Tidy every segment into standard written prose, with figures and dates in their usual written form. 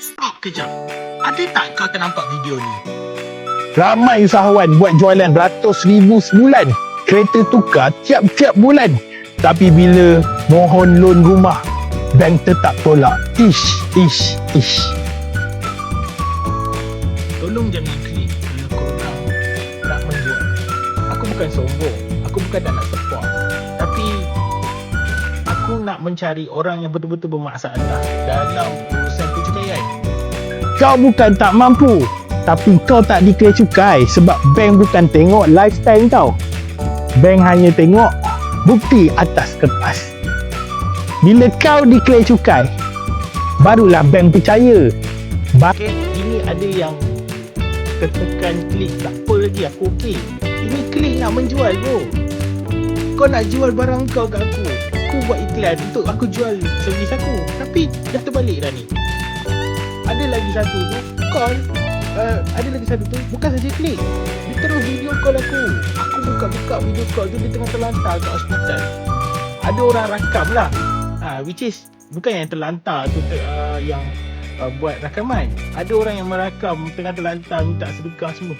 Stop kejap. Ada tak kau ternampak video ni? Ramai usahawan buat jualan ratus ribu sebulan. Kereta tukar tiap-tiap bulan. Tapi bila mohon loan rumah, bank tetap tolak. Ish. Tolong jangan klik kalau korang nak menjual. Aku bukan sombong. Aku bukan tak nak support. Tapi aku nak mencari orang yang betul-betul bermasalah dalam urusan percukaian. Kau bukan tak mampu, tapi kau tak declare cukai sebab bank bukan tengok lifestyle kau. Bank hanya tengok bukti atas kertas. Bila kau declare cukai, barulah bank percaya. Okay, ini ada yang tekan klik, tak apa lagi, aku okey. Ini klik nak menjual bro. Kau nak jual barang kau kat aku. Aku buat iklan untuk aku jual servis aku. Tapi dah terbalik dah ni. Ada lagi satu tu call. Ada lagi satu tu bukan saja klik, dia terus video call aku. Aku buka video call tu, dia tengah terlantar kat hospital. Ada orang rakam lah, which is bukan yang terlantar tu yang buat rakaman. Ada orang yang merakam tengah terlantar minta sedekah semua.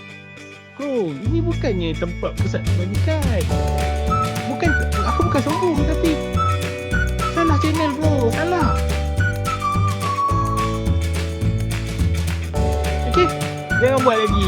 Bro, ini bukannya tempat pusat kebajikan. Aku bukan sombong, tapi salah channel bro, salah. Okay, jangan buat lagi